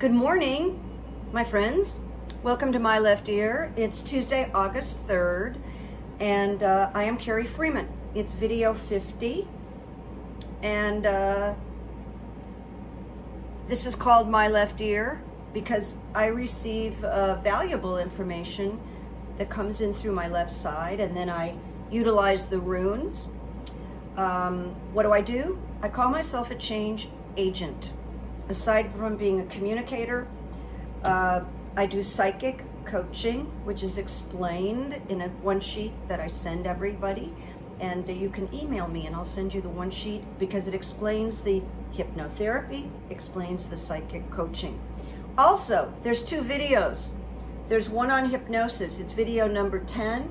Good morning, my friends. Welcome to My Left Ear. It's Tuesday, August 3rd, and I am Carrie Freeman. It's video 50, and this is called My Left Ear because I receive valuable information that comes in through my left side, and then I utilize the runes. What do? I call myself a change agent. Aside from being a communicator, I do psychic coaching, which is explained in one sheet that I send everybody. And you can email me and I'll send you the one sheet because it explains the hypnotherapy, explains the psychic coaching. Also, there's two videos. There's one on hypnosis, it's video number 10,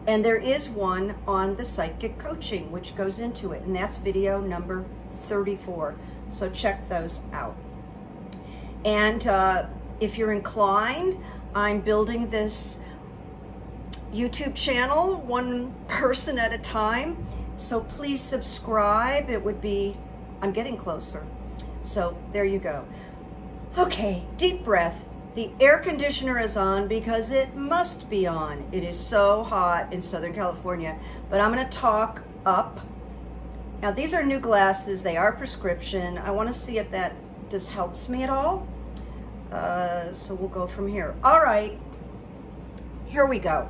and there is one on the psychic coaching, which goes into it, and that's video number 34. So check those out. And if you're inclined, I'm building this YouTube channel one person at a time. So please subscribe. It would be, I'm getting closer. So there you go. Okay, deep breath. The air conditioner is on because it must be on. It is so hot in Southern California, but I'm gonna talk up. Now these are new glasses, they are prescription. I wanna see if that just helps me at all. So we'll go from here. All right, here we go.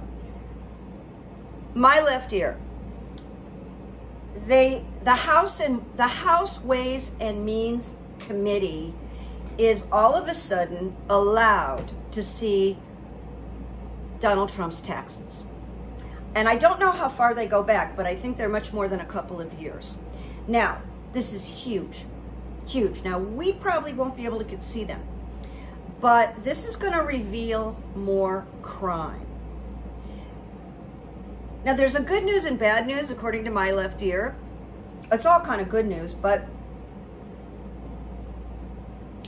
My left ear. The House Ways and Means Committee is all of a sudden allowed to see Donald Trump's taxes. And I don't know how far they go back, but I think they're much more than a couple of years. Now, this is huge, huge. Now, we probably won't be able to see them, but this is gonna reveal more crime. Now, there's a good news and bad news, according to my left ear. It's all kind of good news, but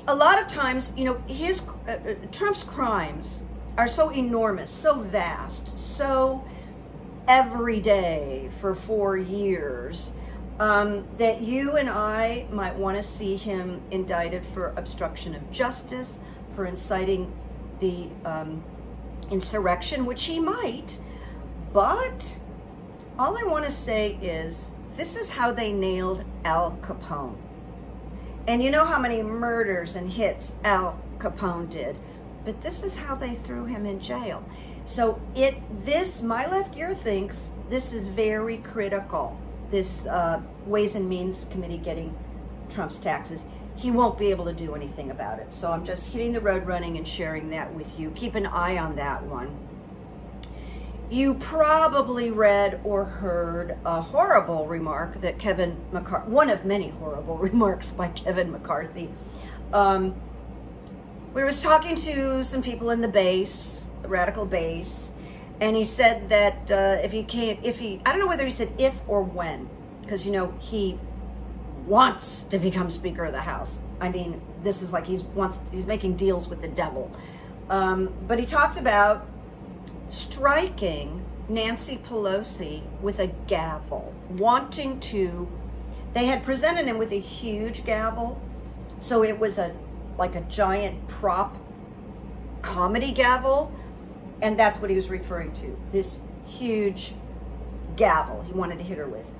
a lot of times, you know, Trump's crimes are so enormous, so vast, so every day for 4 years, that you and I might want to see him indicted for obstruction of justice, for inciting the insurrection, which he might. But all I want to say is, this is how they nailed Al Capone. And you know how many murders and hits Al Capone did, but this is how they threw him in jail. So my left ear thinks this is very critical, this Ways and Means Committee getting Trump's taxes. He won't be able to do anything about it. So I'm just hitting the road running and sharing that with you. Keep an eye on that one. You probably read or heard a horrible remark that Kevin McCarthy, one of many horrible remarks by Kevin McCarthy, where he was talking to some people in the base, the radical base, and he said that I don't know whether he said if or when, because you know, he wants to become Speaker of the House. I mean, this is like he's making deals with the devil. But he talked about striking Nancy Pelosi with a gavel, they had presented him with a huge gavel, so it was like a giant prop comedy gavel, and that's what he was referring to, this huge gavel he wanted to hit her with.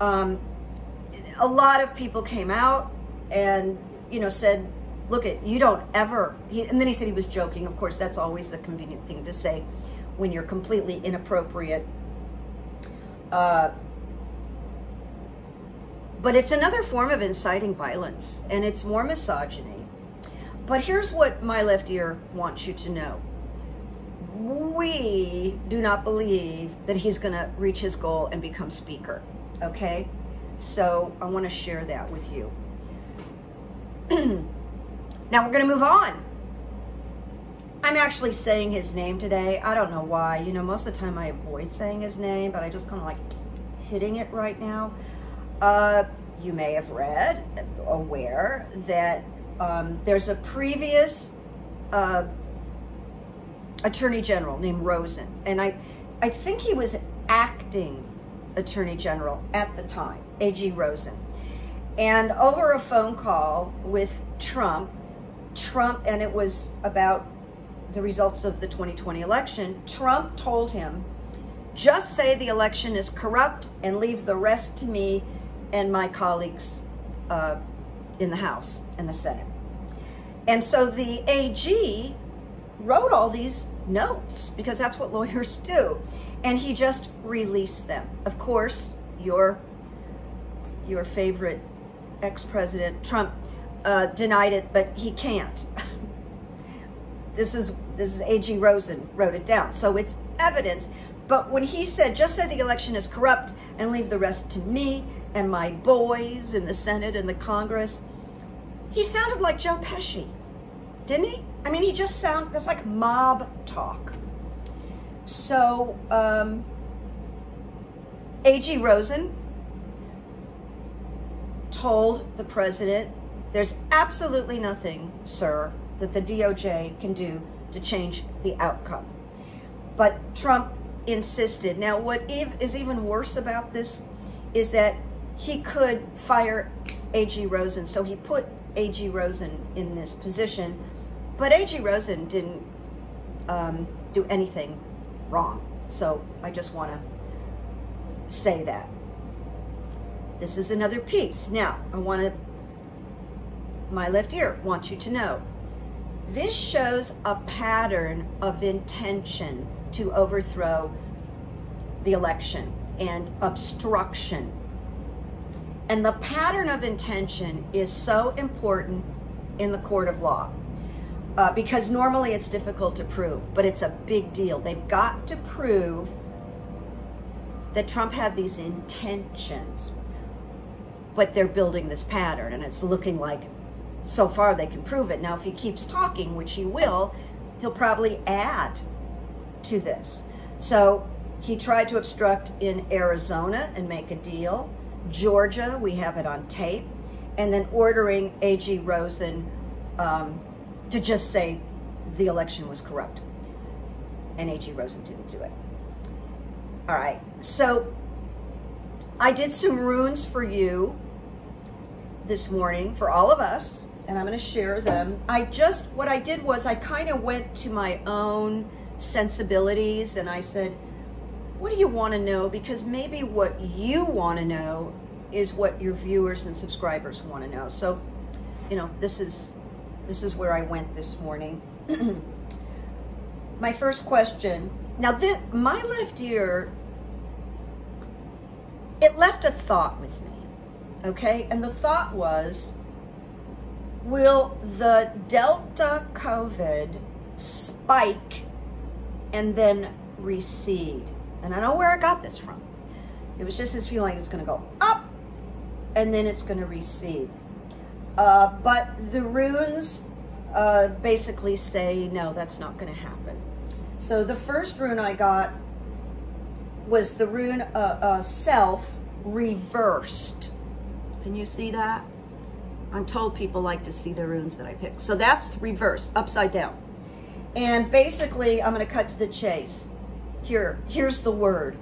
A lot of people came out and, you know, said, look, you don't ever, and then he said he was joking. Of course, that's always the convenient thing to say when you're completely inappropriate. But it's another form of inciting violence, and it's more misogyny. But here's what my left ear wants you to know. We do not believe that he's gonna reach his goal and become Speaker, okay? So I wanna share that with you. Now we're gonna move on. I'm actually saying his name today. I don't know why. You know, most of the time I avoid saying his name, but I just kind of like hitting it right now. You may have read, aware, that there's a previous Attorney General named Rosen. And I think he was acting Attorney General at the time, A.G. Rosen. And over a phone call with Trump, Trump, and it was about the results of the 2020 election, Trump told him, just say the election is corrupt and leave the rest to me and my colleagues in the House and the Senate. And so the AG wrote all these notes, because that's what lawyers do, and he just released them. Of course, your favorite ex-president Trump denied it, but he can't. This is A.G. Rosen wrote it down, so it's evidence. But when he said, just say the election is corrupt and leave the rest to me and my boys in the Senate and the Congress, he sounded like Joe Pesci, didn't he? I mean, he just that's like mob talk. So, A.G. Rosen told the president, there's absolutely nothing, sir, that the DOJ can do to change the outcome. But Trump insisted. Now, what is even worse about this is that he could fire A.G. Rosen. So he put A.G. Rosen in this position, but A.G. Rosen didn't do anything wrong. So I just want to say that. This is another piece. Now, my left ear wants you to know, this shows a pattern of intention to overthrow the election and obstruction. And the pattern of intention is so important in the court of law because normally it's difficult to prove, but it's a big deal. They've got to prove that Trump had these intentions, but they're building this pattern, and it's looking like so far they can prove it. Now, if he keeps talking, which he will, he'll probably add to this. So he tried to obstruct in Arizona and make a deal. Georgia, we have it on tape. And then ordering A.G. Rosen to just say the election was corrupt. And A.G. Rosen didn't do it. All right, so I did some runes for you this morning, for all of us, and I'm going to share them. What I did was I kind of went to my own sensibilities, and I said, what do you want to know? Because maybe what you want to know is what your viewers and subscribers want to know. So, you know, this is where I went this morning. My first question. Now, my left ear, it left a thought with me, okay? And the thought was, will the Delta COVID spike and then recede? And I know where I got this from. It was just this feeling it's going to go up and then it's going to recede. But the runes basically say, no, that's not going to happen. So the first rune I got was the rune self reversed. Can you see that? I'm told people like to see the runes that I picked. So that's reversed, upside down. And basically, I'm going to cut to the chase. Here's the word,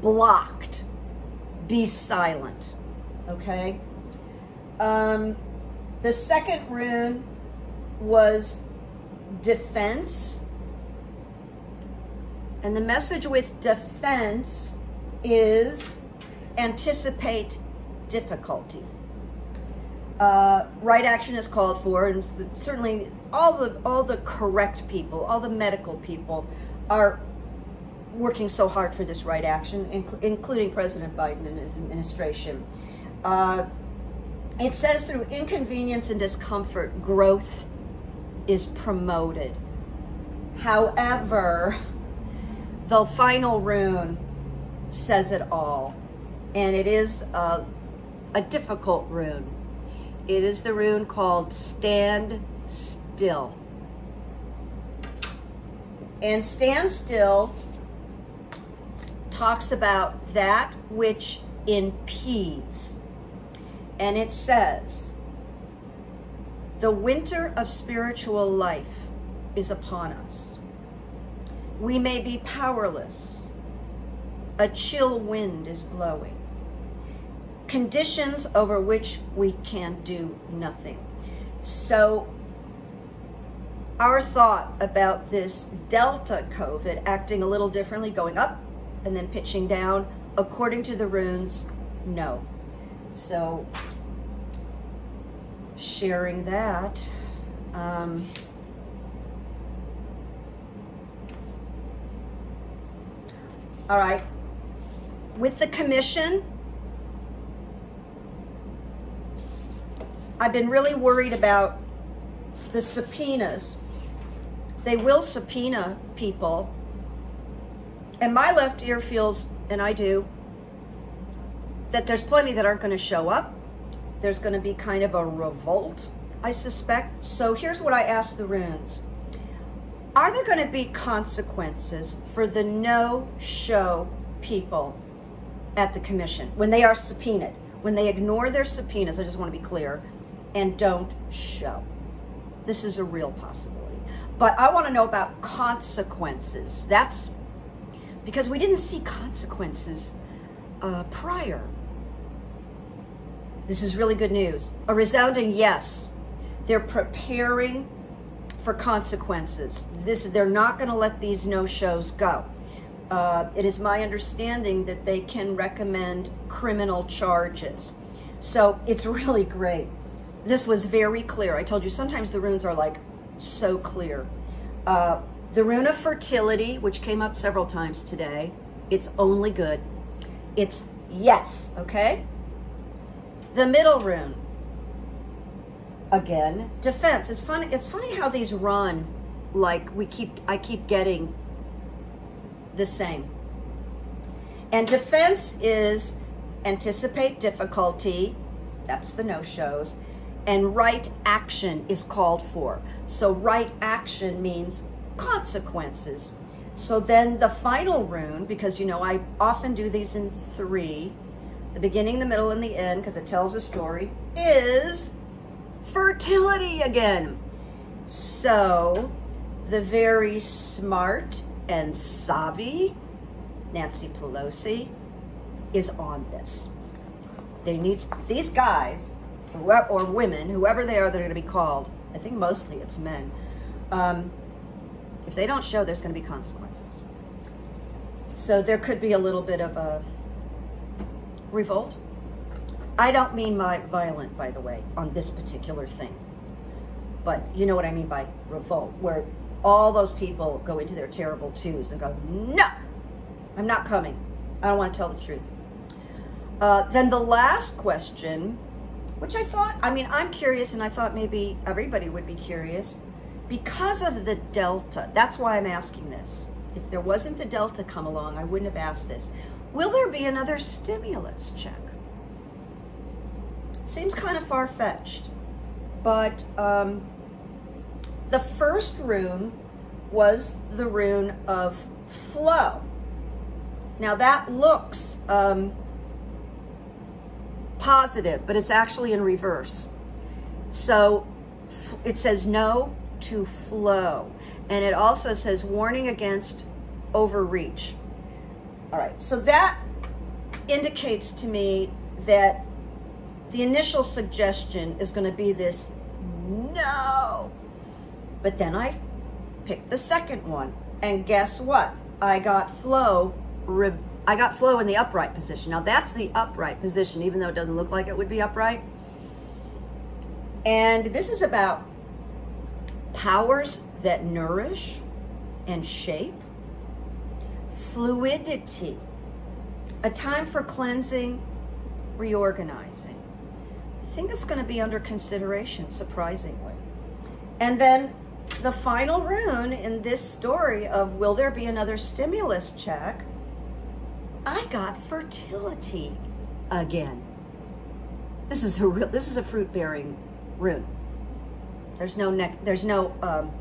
blocked. Be silent, okay? The second rune was defense. And the message with defense is anticipate difficulty. Right action is called for, and certainly all the correct people, all the medical people are working so hard for this right action, including President Biden and his administration. It says through inconvenience and discomfort, growth is promoted. However, the final rune says it all, and it is a difficult rune. It is the rune called Stand Still. And Stand Still talks about that which impedes. And it says, the winter of spiritual life is upon us. We may be powerless. A chill wind is blowing. Conditions over which we can do nothing. So our thought about this Delta COVID acting a little differently, going up and then pitching down, according to the runes, no. So sharing that. All right, with the commission, I've been really worried about the subpoenas. They will subpoena people, and my left ear feels, and I do, that there's plenty that aren't going to show up. There's going to be kind of a revolt, I suspect. So here's what I asked the runes. Are there going to be consequences for the no-show people at the commission when they are subpoenaed, when they ignore their subpoenas, I just want to be clear, and don't show? This is a real possibility. But I want to know about consequences. That's because we didn't see consequences prior. This is really good news. A resounding yes. They're preparing for consequences. They're not going to let these no-shows go. It is my understanding that they can recommend criminal charges. So it's really great. This was very clear. I told you sometimes the runes are like so clear. The rune of fertility, which came up several times today, it's only good. It's yes, okay? The middle rune, again, defense. It's funny how these run like I keep getting the same. And defense is anticipate difficulty. That's the no-shows. And right action is called for. So right action means consequences. So then the final rune, because you know I often do these in 3, the beginning, the middle, and the end, because it tells a story, is fertility again. So the very smart and savvy Nancy Pelosi is on this. They need these guys, or women, whoever they are, that are going to be called. I think mostly it's men. If they don't show, there's going to be consequences. So there could be a little bit of a revolt. I don't mean violent, by the way, on this particular thing. But you know what I mean by revolt, where all those people go into their terrible twos and go, no, I'm not coming. I don't want to tell the truth. Then the last question, which I thought, I'm curious, and I thought maybe everybody would be curious, because of the Delta. That's why I'm asking this. If there wasn't the Delta come along, I wouldn't have asked this. Will there be another stimulus check? Seems kind of far-fetched, but the first rune was the rune of flow. Now that looks positive, but it's actually in reverse. So it says no to flow. And it also says warning against overreach. All right, so that indicates to me that the initial suggestion is going to be this no. But then I picked the second one, and guess what? I got flow in the upright position. Now that's the upright position, even though it doesn't look like it would be upright. And this is about powers that nourish and shape, fluidity, a time for cleansing, reorganizing. I think it's going to be under consideration, surprisingly. And then the final rune in this story of will there be another stimulus check, I got fertility again. This is a fruit-bearing rune. There's no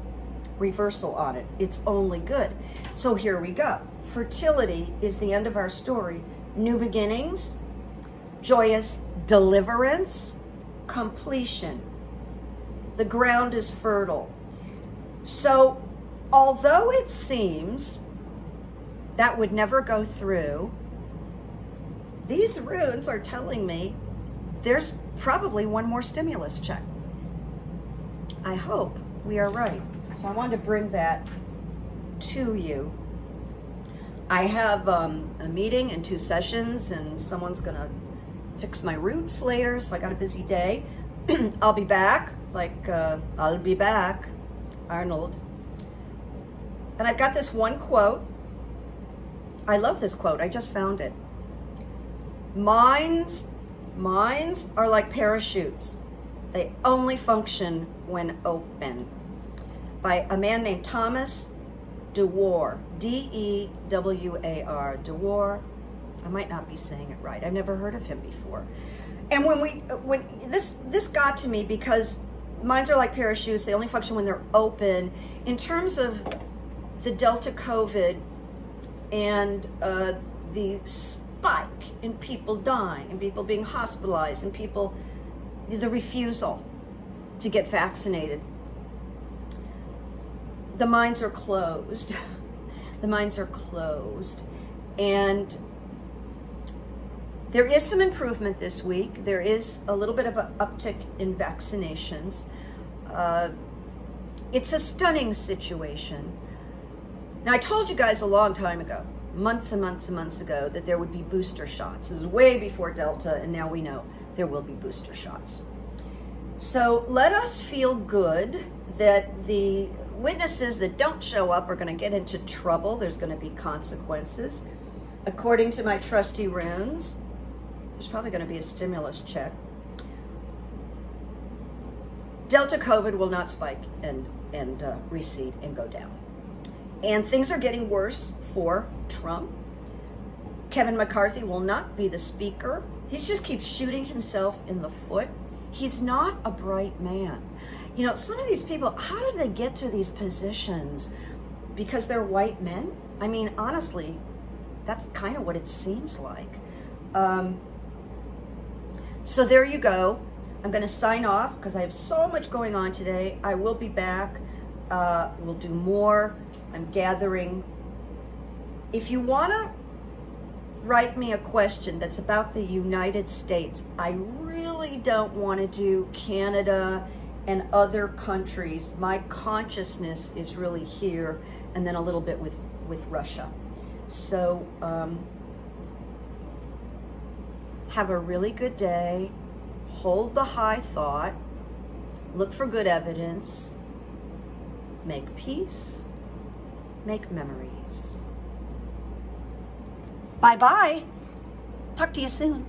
reversal on it. It's only good. So here we go. Fertility is the end of our story. New beginnings, joyous deliverance, completion. The ground is fertile. So although it seems that would never go through, these runes are telling me there's probably one more stimulus check. I hope we are right. So I wanted to bring that to you. I have a meeting and 2 sessions, and someone's gonna fix my roots later, so I got a busy day. I'll be back, I'll be back, Arnold. And I've got this one quote. I love this quote, I just found it. Minds are like parachutes. They only function when open. By a man named Thomas DeWar, D-E-W-A-R, DeWar. I might not be saying it right. I've never heard of him before. And when this got to me, because minds are like parachutes, they only function when they're open. In terms of the Delta COVID and the spike in people dying and people being hospitalized and people, the refusal to get vaccinated. The minds are closed. The minds are closed. And there is some improvement this week. There is a little bit of an uptick in vaccinations. It's a stunning situation. Now, I told you guys a long time ago, months and months and months ago, that there would be booster shots. This is way before Delta, and now we know there will be booster shots. So let us feel good that the witnesses that don't show up are going to get into trouble. There's going to be consequences. According to my trusty runes, there's probably going to be a stimulus check. Delta COVID will not spike and recede and go down. And things are getting worse for Trump. Kevin McCarthy will not be the speaker. He just keeps shooting himself in the foot. He's not a bright man. You know, some of these people, how did they get to these positions? Because they're white men? I mean, honestly, that's kind of what it seems like. So there you go. I'm going to sign off because I have so much going on today. I will be back. We'll do more. I'm gathering. If you want to write me a question that's about the United States, I really don't want to do Canada and other countries. My consciousness is really here, and then a little bit with Russia. So have a really good day. Hold the high thought. Look for good evidence. Make peace. Make memories. Bye-bye. Talk to you soon.